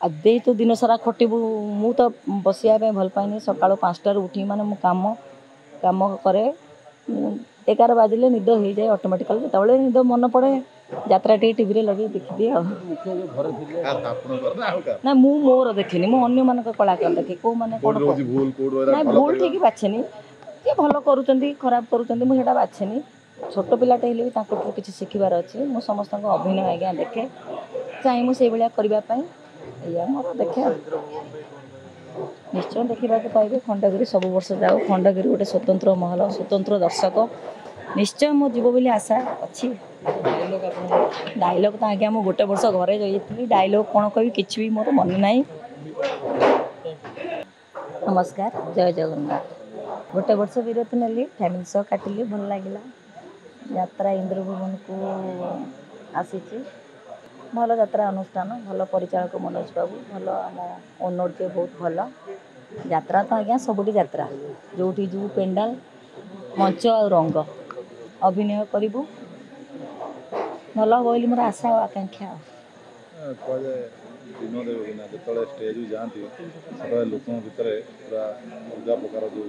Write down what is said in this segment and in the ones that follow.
अदे तो दिन सारा खटबू मु तो बसिया भल पाए सका 5टार उठी माने मु काम काम करे 11 बाजिले निद हो जाए ऑटोमेटिकल जो निद मन पड़े यात्रा टीवी लगे देखिदिए ना मु मोर देखनी मु अन्य मान कलाकार देखे कौ मैंने ना भूल ठीक बाछेनी ये भल करूँ खराब करूँ मुझे बाछेनी छोट पिलाटे भी किसी शिखबार अच्छे मु समस्त अभिनय आज्ञा देखे चाहे मुझे भाया करने या मोर देखे निश्चय देखा पाइबे खंडगिरी सब वर्ष जाओ खंडगिरी गोटे स्वतंत्र महल स्वतंत्र दर्शक निश्चय मो जीव बोली आशा अच्छी डायलॉग तो आज्ञा मुझे गोटे वर्ष घरे जाइए डायलॉग कौन कह कि भी मोर मन ना। नमस्कार जय जगन्नाथ गोटे वर्ष विरति नेली फैमिली सह काटिली भल लगे यात्रा इंद्रभुवन को आसी भल यात्रा अनुष्ठान भल परिचालक मनोज बाबू भल आम ओनर जे बहुत भल यात्रा तो आज्ञा सबुठी यात्रा जो जो पेंडाल मंच और रंग अभिनय करूँ भल हम बोली मोर आशा और आकांक्षा जो स्टेज जाती लोकों भितर पूरा अलग प्रकार जो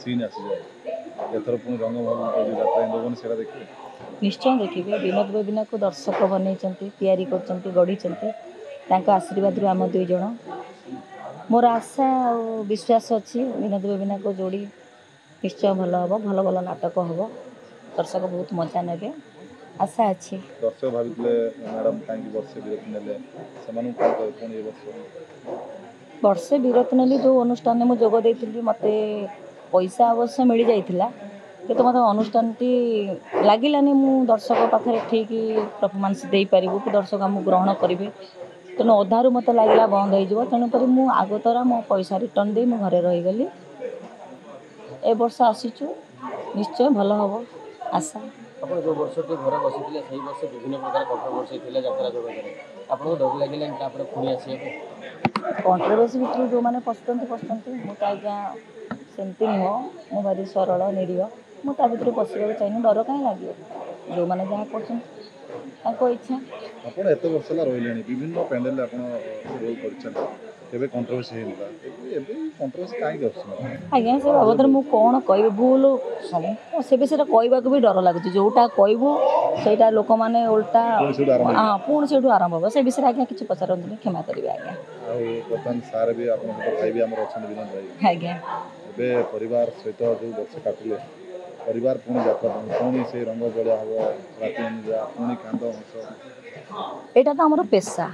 सीन आसी जाए एथर पुणी रंग से देखिए निश्चय देखिए विनोद बेबिना को दर्शक बनई कर गढ़ी आशीर्वाद आम दुई जन मोर आशा और विश्वास अच्छी विनोद बेबिना को जोड़ी निश्चय भल हम भल भल नाटक हम दर्शक बहुत मजा ने आशा अच्छी दर्शक भावी मैडम कहीं वर्षे विरति ने वर्षे विरति नेली जो अनुष्ठान में जोग देती मत पैसा अवश्य मिल जाता कि मत अनुष्ठान लगिलानी मु दर्शक पाखे ठीक परफॉर्मेंस दे पारू कि दर्शक आम ग्रहण करेंगे तेणु अधारू मत लगला बंद हो तेणुक मु आगतरा मो पैसा रिटर्न दे मु घरे रहीगली ए वर्ष आसीचु निश्चय भल हम आशा ଆପଣ जो वर्ष के घर बसी से वर्ष विभिन्न प्रकार कंट्रोवर्सी थी यात्रा जगत आपको डर लगे तापर पुणी आस कंट्रोवर्सी भितर जो मैंने पशुंट मुझे आज्ञा सेमती नुह मु भारी सरल निरीह मुझे भर पशा चाहिए डर कहीं लगे जो मैंने जहाँ कर इच्छा आपन एत वर्ष रही विभिन्न पेंडेल रोल कर कंट्रोवर्सी कंट्रोवर्सी कहीं आज्ञा से बाबद में कौन कह भूल से विषय कहवा भी डर लगुच जोटा कहबू से लोक मैंने उल्टा हाँ पुणी से आरंभ हम से विषय आज्ञा किसी पचारती क्षमा करेंगे आज्ञा बर्तमान सारे भी भाई भी विनोद भाई आज्ञा परिवार सहित जो वर्ष काटिले परिवार पुणी जात्रा पुणी से रंग जलिया हम राति पुणी कांद हस यहाँ तो आमर पेशा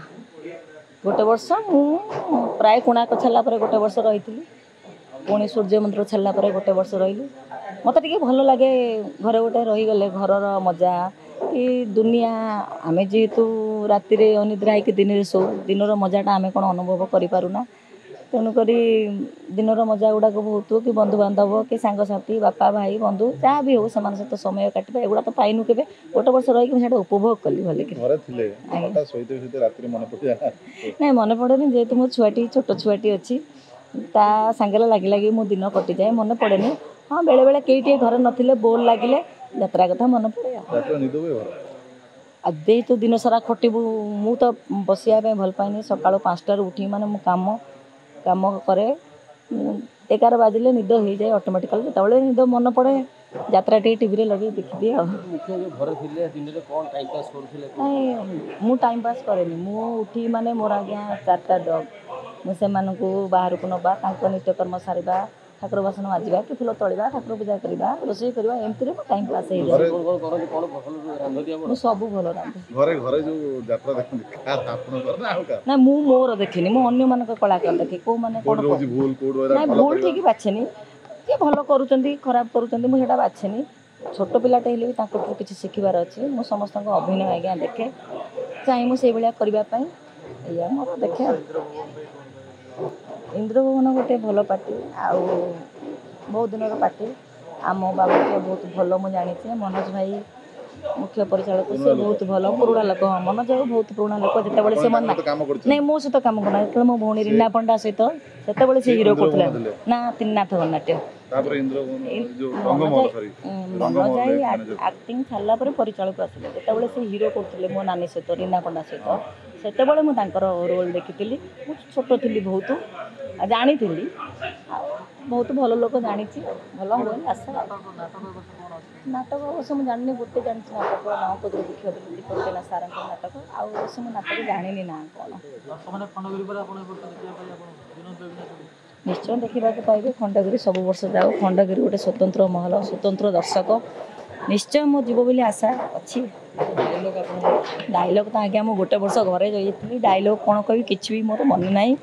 गोटे वर्ष मु प्राय कोणार्क छाला गोटे वर्ष रही पुणी सूर्य मंदिर छाला गोटे वर्ष रही मत टे भल लगे घरे गोटे रहीगले घर मजा कि दुनिया आमे जेहेतु राति अनिद्रा होकर दिन में शो दिन मजाटा आम कौन अनुभव करूना तेणुक दिन मजा गुड़ाक बहुत कि बंधु बांधव कि सांगसाथी बापा भाई बंधु जहाँ भी हो से सहित समय काटा एगुड़ा तो पाइनु के गोटे वर्ष रही उपभोग कली भले ना मन पड़े जेहेतु मो छुआटी छोट छुआटी अच्छी ता सांगे लगे लगे मो दिन कटि जाए मन पड़े हाँ बेले बेले कई घर नथिले बोर लगिले यात्रा कथा मन पड़े अदे तो दिन सारा खटबू मु तो बसिया भल पाए सका 5टार उठी माने मु काम काम करे 11 बाजिले निद हो जाए ऑटोमेटिकल जो निद मन पड़े यात्रा टीवी लगे देखिदिए मु टाइम पास करेनी मु उठी माने मोर आज्ञा 4टा डग मुझे बाहर को नवा नित्यकर्म सारा ठाकुर बासन माजिबा कि फूल तोड़ा ठाकुर पूजा करवा रोषे करवा एमती टाइम पास हो जाए सब भल ना मु मोर देखनी मु अन्य मान कलाकार देखे कौ मैंने ना भूल ठीक बाछेनी ये भल करूँ खराब करूँ मुझे बाछेनी छोट पिलाटे भी किसी शिखबार अच्छे मु समस्त अभिनय आज्ञा देखे चाहे मुझे भाया करने या मोर देखे इंद्रभुवन गोटे भल पार्टी आउ बहुत दिन पार्टी आम बाबू तो बहुत भल मुझे जानी मनोज भाई मुख्य परिचालक से बहुत भल पुराणा लोक हाँ मनोज भाई बहुत पुराणा लोक जिते से नहीं मो सहित कम करना जो मो भौणी रीना पंडा सहित से हीरो करते ना त्रिनाथ गणनाट्य ତାପରେ ଇନ୍ଦ୍ର ଯୋଉ ରଙ୍ଗମହଲ ସରି ମନୋଜାଇ ଆକ୍ଟିଂ ଛାଡ଼ିଲା ପରେ ପରିଚାଳକ ଆସିଲେ ଯେତେବେଳେ ସେ ହିରୋ କରୁଥିଲେ ମୋ ନାନୀ ସହିତ ରୀନା ପଣ୍ଡା ସହିତ ସେତେବେଳେ ମୁଁ ତାଙ୍କର ରୋଲ୍ ଦେଖିଥିଲି ମୁଁ ଛୋଟ ଥିଲି ବହୁତ ଜାଣିଥିଲି ଆଉ ବହୁତ ଭଲ ଲୋକ ଜାଣିଛି ଭଲ ହେବ ଆଶା ନାଟକ ଅବଶ୍ୟ ମୁଁ ଜାଣିନି ଗୋଟେ ଜାଣିଛି ନାଟକ ନଅପଦର ଦେଖିବାକୁ ଦୀପକ ଜେନା ସାରଙ୍କ ନାଟକ ଆଉ ଅବଶ୍ୟ ମୁଁ ନାଟକ ଜାଣିନି ନା କ'ଣ ନିଶ୍ଚୟ ଦେଖିବାକୁ ପାଇବେ ଖଣ୍ଡଗିରି ସବୁ ବର୍ଷ ଯାଉ ଖଣ୍ଡଗିରି ଗୋଟେ ସ୍ୱତନ୍ତ୍ର ମହଲ ସ୍ୱତନ୍ତ୍ର ଦର୍ଶକ ନିଶ୍ଚୟ ମୁଁ ଯିବ ବୋଲି ଆଶା ଅଛି ଡାଇଲଗ୍ ତ ଆଜ୍ଞା ମୁଁ ଗୋଟେ ବର୍ଷ ଘରେ ଯାଇଥିଲି ଡାଇଲଗ୍ କ'ଣ କହିବି କିଛି ବି ମୋର ମନେ ନାହିଁ